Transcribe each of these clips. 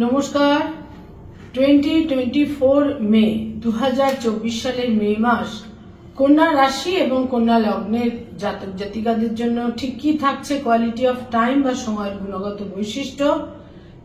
নমস্কার। 2024 মে 2024 সালের মে মাস কন্যা রাশি এবং কন্যা লগ্নের জাতক জাতিকাদের জন্য ঠিক কি থাকছে কোয়ালিটি অফ টাইম বা সময়ের গুণগত বৈশিষ্ট্য,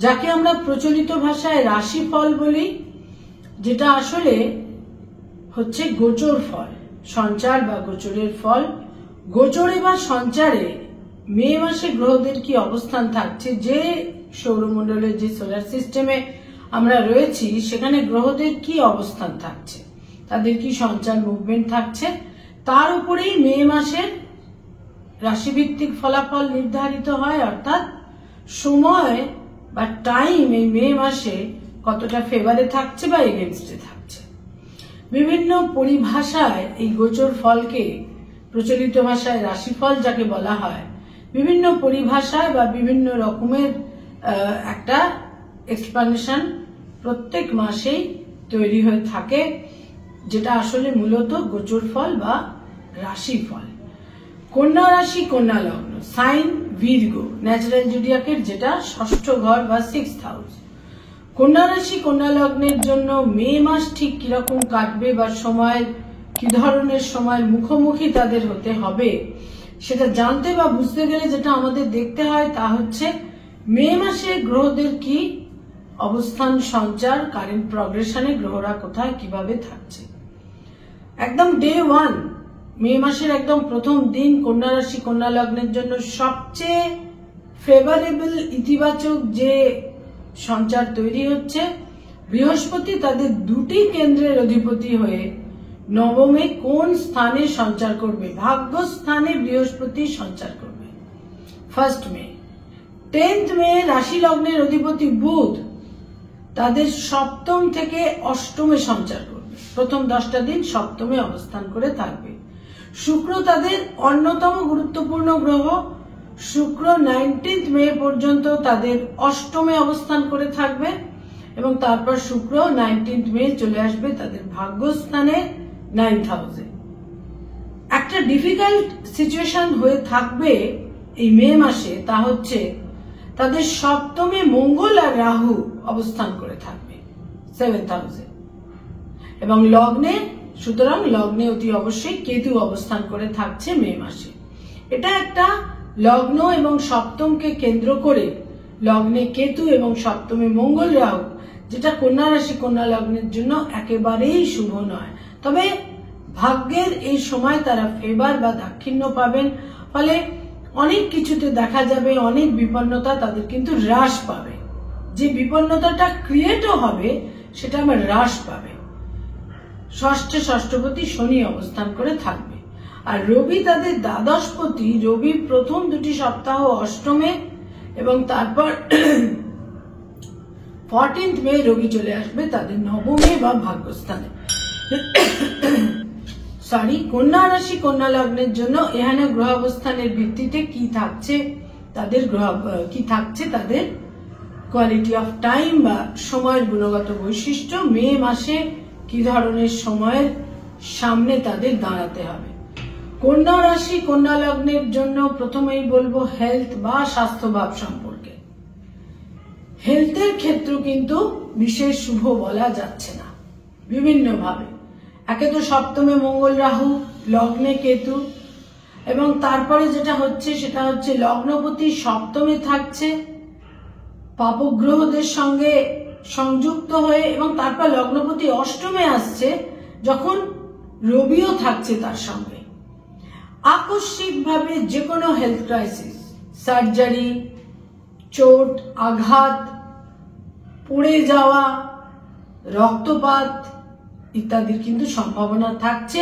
যাকে আমরা প্রচলিত ভাষায় রাশিফল বলি, যেটা আসলে হচ্ছে গোচর ফল, সঞ্চার বা গোচরের ফল। গোচরে বা সঞ্চারে মে মাসে গ্রহদের কি অবস্থান থাকছে, যে সৌরমণ্ডলের যে সোলার সিস্টেমে আমরা রয়েছি সেখানে গ্রহদের কি অবস্থান থাকছে, তাদের কি সঞ্চার মুভমেন্ট থাকছে, তার উপরেই মে মাসের রাশিভিত্তিক ফলাফল নির্ধারিত হয়। অর্থাৎ সময় বা টাইম এই মে মাসে কতটা ফেভারে থাকছে বা এগেনস্টে থাকছে। বিভিন্ন পরিভাষায় এই গোচর ফলকে, প্রচলিত ভাষায় রাশিফল যাকে বলা হয়, বিভিন্ন পরিভাষায় বা বিভিন্ন রকমের একটা এক্সপ্লানেশন প্রত্যেক মাসেই তৈরি হয়ে থাকে, যেটা আসলে মূলত গোচর ফল বা রাশিফল। কন্যা রাশি কন্যা লগ্ন, সাইন ভির্গো, ন্যাচারাল জুডিয়াকের যেটা ষষ্ঠ ঘর বা 6th হাউস। কন্যা রাশি কন্যা লগ্নের জন্য মে মাস ঠিক কিরকম কাটবে বা সময়ের কি ধরনের সময়ের মুখোমুখি তাদের হতে হবে, সেটা জানতে বা বুঝতে গেলে যেটা আমাদের দেখতে হয় তা হচ্ছে মে মাসে গ্রহদের কি অবস্থান, সঞ্চার, কারেন্ট প্রগ্রেশনে গ্রহরা কোথায় কিভাবে থাকছে। একদম ডে 1 মে মাসের একদম প্রথম দিন কন্যা রাশি কন্যা লগ্নের জন্য সবচেয়ে ফেভারেবল ইতিবাচক যে সঞ্চার তৈরি হচ্ছে, বৃহস্পতি তাদের দুটি কেন্দ্রের অধিপতি হয়ে নবমে কোন স্থানে সঞ্চার করবে, ভাগ্য স্থানে বৃহস্পতি সঞ্চার করবে 1st মে। 10th মে রাশি লগ্নের অধিপতি বুধ তাদের সপ্তম থেকে অষ্টমে সঞ্চার করবে, প্রথম 10টা দিন সপ্তমে অবস্থান করে থাকবে। শুক্র তাদের অন্যতম গুরুত্বপূর্ণ গ্রহ, শুক্র 19th মে পর্যন্ত তাদের অষ্টমে অবস্থান করে থাকবে এবং তারপর শুক্র 19th মে চলে আসবে তাদের ভাগ্যস্থানে 9th হাউসে। একটা ডিফিকাল্ট সিচুয়েশন হয়ে থাকবে এই মে মাসে, তা হচ্ছে তাদের সপ্তমে মঙ্গল আর রাহু অবস্থান করে থাকবে 7th হাউসে এবং লগ্নে, সুতরাং লগ্নে অতি অবশ্যই কেতু অবস্থান করে থাকছে মে মাসে। এটা একটা লগ্ন এবং সপ্তমকে কেন্দ্র করে, লগ্নে কেতু এবং সপ্তমে মঙ্গল রাহু, যেটা কন্যা রাশি কন্যা লগ্নের জন্য একেবারেই শুভ নয়। তবে ভাগ্যের এই সময় তারা ফেভার বা দাক্ষিণ্য পাবেন, ফলে অনেক কিছুতে দেখা যাবে অনেক বিপন্নতা তাদের কিন্তু হ্রাস পাবে। যে বিপন্নতাটা ক্রিয়েটও হবে সেটা আবার হ্রাস পাবে। ষষ্ঠে ষষ্ঠপতি শনি অবস্থান করে থাকবে আর রবি তাদের দ্বাদশপতি, রবি প্রথম দুটি সপ্তাহ অষ্টমে এবং তারপর 14th মে রবি চলে আসবে তাদের নবমে বা ভাগ্যস্থানে। কন্যা রাশি কন্যা লগ্নের জন্য এখানে গ্রহ অবস্থানের ভিত্তিতে কি থাকছে তাদের তাদের কোয়ালিটি অফ টাইম বা সময়ের গুণগত বৈশিষ্ট্য, মে মাসে কি ধরনের সময়ের সামনে তাদের দাঁড়াতে হবে। কন্যা রাশি কন্যা লগ্নের জন্য প্রথমেই বলবো হেলথ বা স্বাস্থ্যভাব সম্পর্কে। হেলথের ক্ষেত্র কিন্তু বিশেষ শুভ বলা যাচ্ছে না বিভিন্ন ভাবে। একে তো সপ্তমে মঙ্গল রাহু, লগ্নে কেতু, এবং তারপরে যেটা হচ্ছে সেটা হচ্ছে লগ্নপতি সপ্তমে থাকছে পাপগ্রহদের সঙ্গে সংযুক্ত হয়ে, এবং তারপর লগ্নপতি অষ্টমে আসছে যখন রবিও থাকছে তার সঙ্গে। আকস্মিকভাবে যে কোনো হেলথ ক্রাইসিস, সার্জারি, চোট আঘাত, পড়ে যাওয়া, রক্তপাত ইত্যাদির কিন্তু সম্ভাবনা থাকছে।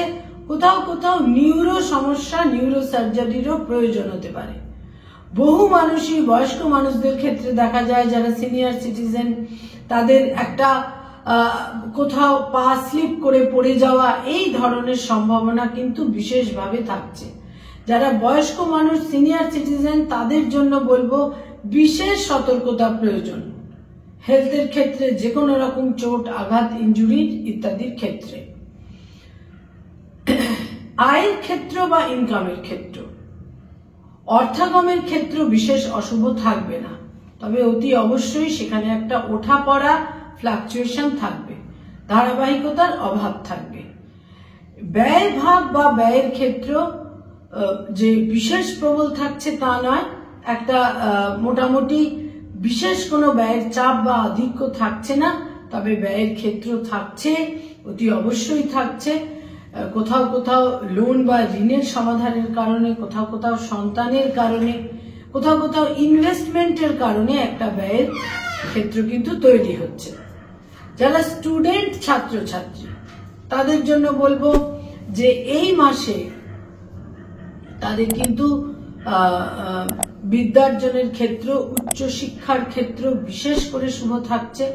কোথাও কোথাও নিউরো সমস্যা, নিউরো সার্জারিরও প্রয়োজন হতে পারে। বহু মানুষই বয়স্ক মানুষদের ক্ষেত্রে দেখা যায় যারা সিনিয়র সিটিজেন, তাদের একটা কোথাও পা স্লিপ করে পড়ে যাওয়া, এই ধরনের সম্ভাবনা কিন্তু বিশেষভাবে থাকছে। যারা বয়স্ক মানুষ, সিনিয়র সিটিজেন, তাদের জন্য বলবো বিশেষ সতর্কতা প্রয়োজন হেলথের ক্ষেত্রে, যে কোনো রকম চোট আঘাত, ইনজুরি ইত্যাদির ক্ষেত্রে। আয়ের ক্ষেত্র বা ইনকামের ক্ষেত্র, অর্থাগমের ক্ষেত্র বিশেষ অশুভ থাকবে না, তবে অতি অবশ্যই সেখানে একটা ওঠা পড়া ফ্লাকচুয়েশন থাকবে, ধারাবাহিকতার অভাব থাকবে। ব্যয় ভাব বা ব্যয়ের ক্ষেত্র যে বিশেষ প্রবল থাকছে তা নয়, একটা মোটামুটি বিশেষ কোনো ব্যয়ের চাপ বা আধিক্য থাকছে না, তবে ব্যয়ের ক্ষেত্র থাকছে, অতি অবশ্যই থাকছে। কোথাও কোথাও লোন বা ঋণের সমাধানের কারণে, কোথাও কোথাও সন্তানের কারণে, কোথাও কোথাও ইনভেস্টমেন্টের কারণে একটা ব্যয়ের ক্ষেত্র কিন্তু তৈরি হচ্ছে। যারা স্টুডেন্ট ছাত্রছাত্রী তাদের জন্য বলবো যে এই মাসে তাদের কিন্তু বিদ্যার্জনের ক্ষেত্র, উচ্চশিক্ষার ক্ষেত্র বিশেষ করে শুভ থাকছে,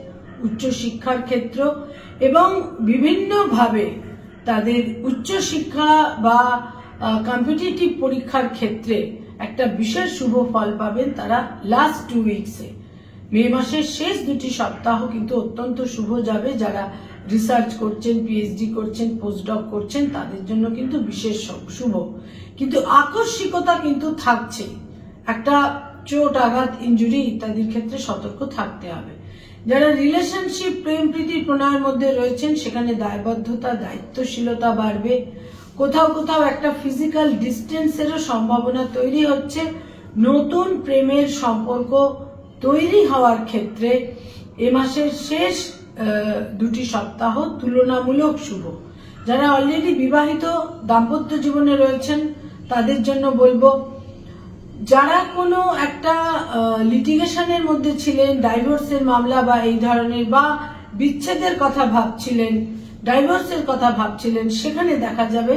উচ্চশিক্ষার ক্ষেত্র, এবং বিভিন্নভাবে তাদের উচ্চশিক্ষা বা কম্পিটিটিভ পরীক্ষার ক্ষেত্রে একটা বিশেষ শুভ ফল পাবেন তারা লাস্ট 2 উইকসে। মে মাসের শেষ 2টি সপ্তাহ কিন্তু অত্যন্ত শুভ যাবে। যারা রিসার্চ করছেন, পিএইচডি করছেন, পোস্টডক করছেন তাদের জন্য কিন্তু বিশেষ শুভ, কিন্তু আকস্মিকতা কিন্তু থাকছে, একটা চোট আঘাত ইনজুরি ইত্যাদির ক্ষেত্রে সতর্ক থাকতে হবে। যারা রিলেশনশিপ, প্রেম প্রীতি প্রণয়ের মধ্যে রয়েছেন সেখানে দায়বদ্ধতা, দায়িত্বশীলতা বাড়বে। কোথাও কোথাও একটা ফিজিক্যাল ডিস্টেন্সেরও সম্ভাবনা তৈরি হচ্ছে। নতুন প্রেমের সম্পর্ক তৈরি হওয়ার ক্ষেত্রে এ মাসের শেষ 2টি সপ্তাহ তুলনামূলক শুভ। যারা অলরেডি বিবাহিত দাম্পত্য জীবনে রয়েছেন তাদের জন্য বলবো, যারা কোনো একটা লিটিগেশনের মধ্যে ছিলেন, ডাইভোর্সের মামলা বা এই ধরনের, বা বিচ্ছেদের কথা ভাবছিলেন, ডাইভোর্সের কথা ভাবছিলেন, সেখানে দেখা যাবে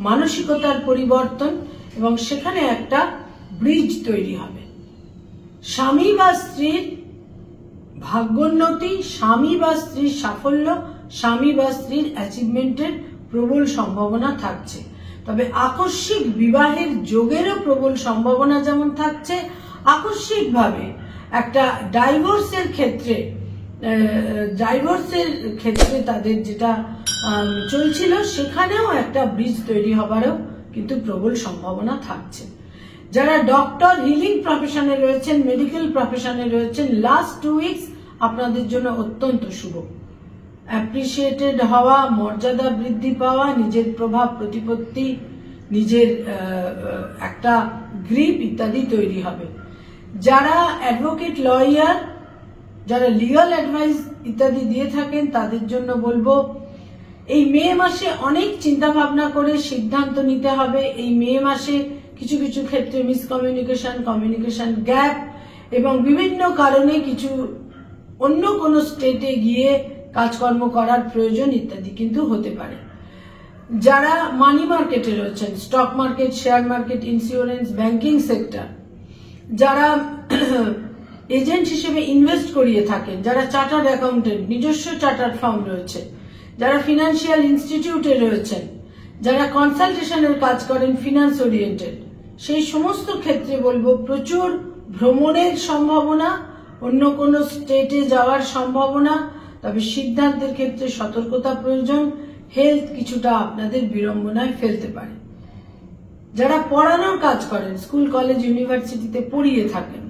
মানসিকতার পরিবর্তন এবং সেখানে একটা ব্রিজ তৈরি হবে। স্বামী বা স্ত্রীর ভাগ্যোন্নতি, স্বামী বা স্ত্রীর সাফল্য, স্বামী বা স্ত্রীর অ্যাচিভমেন্টের প্রবল সম্ভাবনা থাকছে। তবে আকস্মিক বিবাহের যোগেরও প্রবল সম্ভাবনা যেমন থাকছে, আকস্মিকভাবে একটা ডাইভোর্সের ক্ষেত্রে তাদের যেটা চলছিল সেখানেও একটা ব্রিজ তৈরি হবারও কিন্তু প্রবল সম্ভাবনা থাকছে। যারা ডক্টর, হিলিং প্রফেশনে রয়েছেন, মেডিকেল প্রফেশনে রয়েছেন, লাস্ট 2 উইকস আপনাদের জন্য অত্যন্ত শুভ। অ্যাপ্রিসিয়েটেড হওয়া, মর্যাদা বৃদ্ধি পাওয়া, নিজের প্রভাব প্রতিপত্তি, নিজের একটা গ্রিপ ইত্যাদি তৈরি হবে। যারা অ্যাডভোকেট, লয়ার, যারা লিগাল অ্যাডভাইস ইত্যাদি দিয়ে থাকেন তাদের জন্য বলবো, এই মে মাসে অনেক চিন্তা ভাবনা করে সিদ্ধান্ত নিতে হবে। এই মে মাসে কিছু কিছু ক্ষেত্রে মিসকমিউনিকেশন, কমিউনিকেশন গ্যাপ এবং বিভিন্ন কারণে কিছু অন্য কোনো স্টেটে গিয়ে কাজকর্ম করার প্রয়োজন ইত্যাদি কিন্তু হতে পারে। যারা মানি মার্কেটে রয়েছেন, stock market, share market, insurance, banking sector, যারা এজেন্ট হিসেবে ইনভেস্ট করিয়ে থাকেন, যারা চার্টার্ড অ্যাকাউন্টেন্ট, নিজস্ব চার্টার্ড ফার্ম রয়েছে, যারা ফিনান্সিয়াল ইনস্টিটিউটে রয়েছেন, যারা কনসালটেশনের কাজ করেন ফিনান্স ওরিয়েন্টেড, সেই সমস্ত ক্ষেত্রে বলবো প্রচুর ভ্রমণের সম্ভাবনা, অন্য কোনো স্টেটে যাওয়ার সম্ভাবনা, তবে সিদ্ধান্তের ক্ষেত্রে সতর্কতা প্রয়োজন। হেলথ কিছুটা আপনাদের বিড়ম্বনায় ফেলতে পারে। যারা পড়ানোর কাজ করেন, স্কুল, কলেজ, ইউনিভার্সিটিতে পড়িয়ে থাকেন,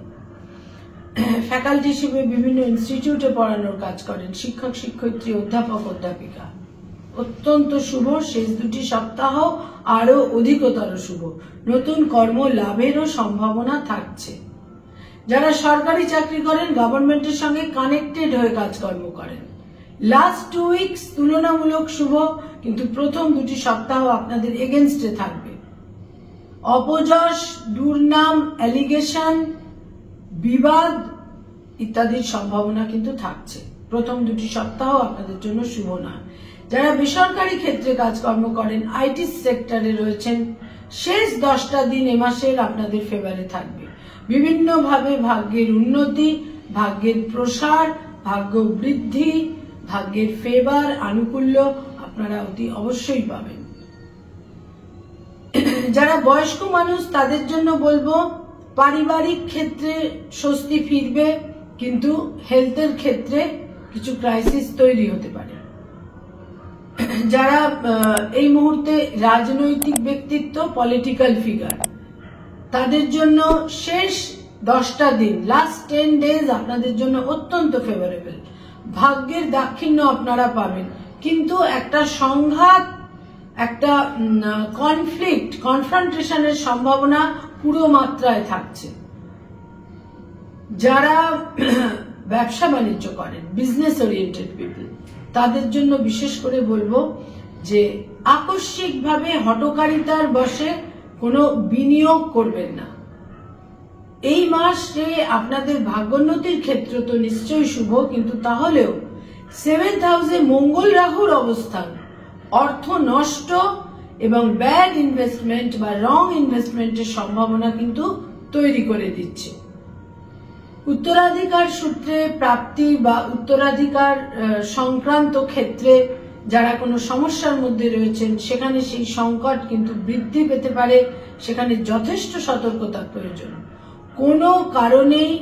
ফ্যাকাল্টি হিসেবে বিভিন্ন ইনস্টিটিউটে পড়ানোর কাজ করেন, শিক্ষক, শিক্ষয়িত্রী, অধ্যাপক, অধ্যাপিকা, অত্যন্ত শুভ। শেষ 2টি সপ্তাহ আরো অধিকতর শুভ। নতুন কর্ম লাভেরও সম্ভাবনা থাকছে। যারা সরকারি চাকরি করেন, গভর্নমেন্টের সঙ্গে কানেক্টেড হয়ে কাজকর্ম করেন, লাস্ট 2 উইকস তুলনামূলক শুভ, কিন্তু প্রথম 2টি সপ্তাহ আপনাদের এগেনস্টে থাকবে। অপযশ, দুর্নাম, অ্যালিগেশন, বিবাদ ইত্যাদির সম্ভাবনা কিন্তু থাকছে। প্রথম 2টি সপ্তাহ আপনাদের জন্য শুভ নয়। যারা বেসরকারি ক্ষেত্রে কাজকর্ম করেন, আইটি সেক্টরে রয়েছেন, শেষ 10টা দিন এ মাসের আপনাদের ফেভারে থাকবে। বিভিন্নভাবে ভাগ্যের উন্নতি, ভাগ্যের প্রসার, ভাগ্য বৃদ্ধি, ভাগ্যের ফেভার, আনুকূল্য আপনারা অতি অবশ্যই পাবেন। যারা বয়স্ক মানুষ তাদের জন্য বলবো, পারিবারিক ক্ষেত্রে স্বস্তি ফিরবে, কিন্তু হেলথের ক্ষেত্রে কিছু ক্রাইসিস তৈরি হতে পারে। যারা এই মুহূর্তে রাজনৈতিক ব্যক্তিত্ব, পলিটিক্যাল ফিগার, তাদের জন্য শেষ 10টা দিন, লাস্ট 10 ডেজ আপনাদের জন্য অত্যন্ত ফেভারেবল। ভাগ্যের দাক্ষিণ্য আপনারা পাবেন, কিন্তু একটা সংঘাত, একটা কনফ্রন্টেশনের সম্ভাবনা পুরো মাত্রায় থাকছে। যারা ব্যবসা বাণিজ্য করেন, বিজনেস ওরিয়েন্টেড পিপল, তাদের জন্য বিশেষ করে বলবো যে আকস্মিকভাবে হঠকারিতার বশে কোনো বিনিয়োগ করবেন না। এই মাসে আপনাদের ভাগ্যোন্নতির ক্ষেত্র তো নিশ্চয়ই শুভ, কিন্তু তাহলেও 7th হাউসে মঙ্গল রাহুর অবস্থান অর্থ নষ্ট এবং ব্যাড ইনভেস্টমেন্ট বা রং ইনভেস্টমেন্টের সম্ভাবনা কিন্তু তৈরি করে দিচ্ছে। উত্তরাধিকার সূত্রে প্রাপ্তি বা উত্তরাধিকার সংক্রান্ত ক্ষেত্রে যারা কোনো সমস্যার মধ্যে রয়েছেন, সেখানে সেই সংকট কিন্তু বৃদ্ধি পেতে পারে। সেখানে যথেষ্ট সতর্কতার প্রয়োজন। কোনো কারণেই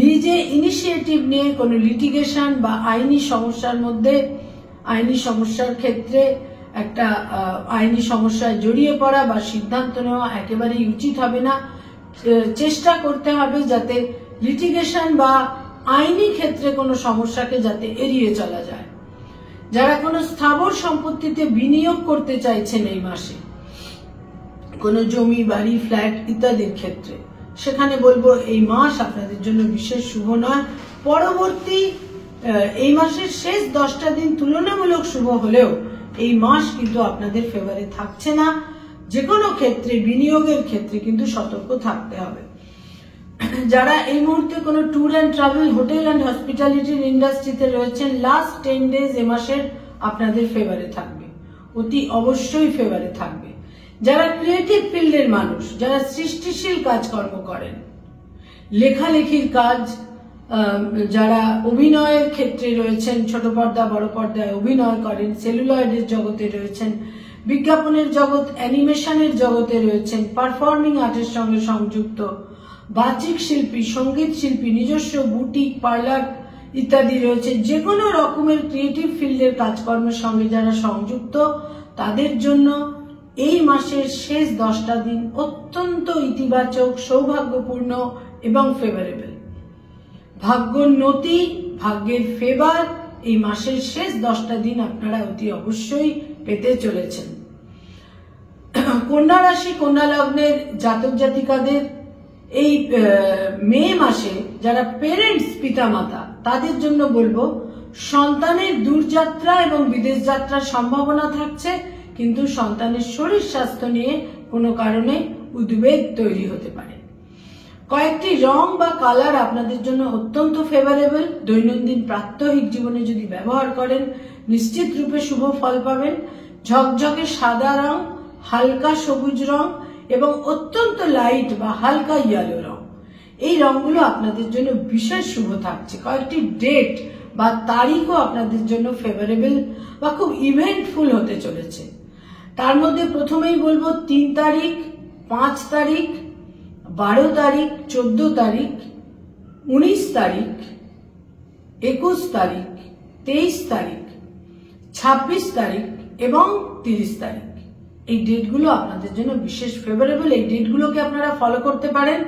নিজে ইনিশিয়েটিভ নিয়ে কোনো লিটিগেশন বা আইনি সমস্যার ক্ষেত্রে একটা আইনি সমস্যায় জড়িয়ে পড়া বা সিদ্ধান্ত নেওয়া একেবারেই উচিত হবে না। চেষ্টা করতে হবে যাতে লিটিগেশন বা আইনি ক্ষেত্রে কোনো সমস্যাকে যাতে এড়িয়ে চলা যায়। যারা কোনো স্থাবর সম্পত্তিতে বিনিয়োগ করতে চাইছেন এই মাসে, কোনো জমি, বাড়ি, ফ্ল্যাট ইত্যাদির ক্ষেত্রে, সেখানে বলবো এই মাস আপনাদের জন্য বিশেষ শুভ নয়। পরবর্তী এই মাসের শেষ 10টা দিন তুলনামূলক শুভ হলেও এই মাস কিন্তু আপনাদের ফেভারে থাকছে না। যে কোনো ক্ষেত্রে, বিনিয়োগের ক্ষেত্রে কিন্তু সতর্ক থাকতে হবে। যারা এই মুহূর্তে কোনো tour and travel, hotel and হসপিটালিটির ইন্ডাস্ট্রিতে রয়েছেন, লাস্ট 10 ডেজ এ মাসের আপনাদের ফেভারে থাকবে, অতি অবশ্যই ফেভারে থাকবে। যারা ক্রিয়েটিভ ফিল্ডের মানুষ, যারা সৃষ্টিশীল কাজকর্ম করেন, লেখালেখির কাজ, যারা অভিনয়ের ক্ষেত্রে রয়েছেন, ছোট পর্দা বড় পর্দায় অভিনয় করেন, সেলুলয়েডের জগতে রয়েছেন, বিজ্ঞাপনের জগৎ, অ্যানিমেশনের জগতে রয়েছেন, পারফর্মিং আর্টের সঙ্গে সংযুক্ত, বাচিক শিল্পী, সঙ্গীত শিল্পী, নিজস্ব বুটিক, পার্লার ইত্যাদি রয়েছে, যে কোনো রকমের ক্রিয়েটিভ ফিল্ডের কাজকর্মের সঙ্গে যারা সংযুক্ত, তাদের জন্য এই মাসের শেষ 10টা দিন অত্যন্ত ইতিবাচক, সৌভাগ্যপূর্ণ এবং ফেভারেবল। ভাগ্যোন্নতি, ভাগ্যের ফেভার এই মাসের শেষ 10টা দিন আপনারা অতি অবশ্যই পেতে চলেছেন। কন্যা রাশি, কন্যা লগ্নের জাতক জাতিকাদের এই মে মাসে যারা পেরেন্টস, পিতামাতা, তাদের জন্য বলবো সন্তানের দূরযাত্রা এবং বিদেশ যাত্রার সম্ভাবনা থাকছে, কিন্তু সন্তানের শরীর স্বাস্থ্য নিয়ে কোনো কারণে উদ্বেগ তৈরি হতে পারে। কয়েকটি রং বা কালার আপনাদের জন্য অত্যন্ত ফেভারেবল। দৈনন্দিন প্রাত্যহিক জীবনে যদি ব্যবহার করেন, নিশ্চিত রূপে শুভ ফল পাবেন। ঝকঝকে সাদা রং, হালকা সবুজ রং এবং অত্যন্ত লাইট বা হালকা ইয়েলো রং, এই রংগুলো আপনাদের জন্য বিশেষ শুভ থাকছে। কয়েকটি ডেট বা তারিখও আপনাদের জন্য ফেভারেবল বা খুব ইভেন্টফুল হতে চলেছে। তার মধ্যে প্রথমেই বলবো 3 তারিখ, 5 তারিখ, 12 তারিখ, 14 তারিখ, 19 তারিখ, 21 তারিখ, 23 তারিখ, 26 তারিখ এবং 30 তারিখ। এই ডেটগুলো আপনাদের জন্য বিশেষ ফেভারেবল। এই ডেটগুলোকে আপনারা ফলো করতে পারেন।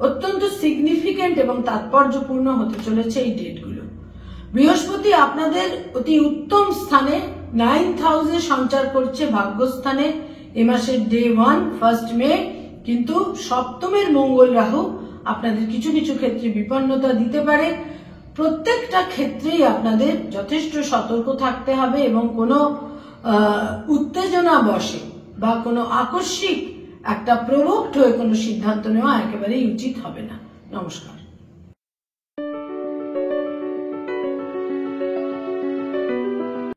অত্যন্ত সিগনিফিকেন্ট এবং তাৎপর্যপূর্ণ হতে চলেছে এই ডেটগুলো। বৃহস্পতি আপনাদের অতি উত্তম স্থানে 9th হাউসে সঞ্চার করছে, ভাগ্যস্থানে, এ মাসের ডে 1 1 মে। কিন্তু সপ্তমের মঙ্গল রাহু আপনাদের কিছু কিছু ক্ষেত্রে বিপন্নতা দিতে পারে। প্রত্যেকটা ক্ষেত্রেই আপনাদের যথেষ্ট সতর্ক থাকতে হবে এবং কোনো উত্তেজনা বশে বা কোনো আকস্মিক একটা প্রভোক্ট হয়ে কোনো সিদ্ধান্ত নেওয়া একেবারেই উচিত হবে না। নমস্কার।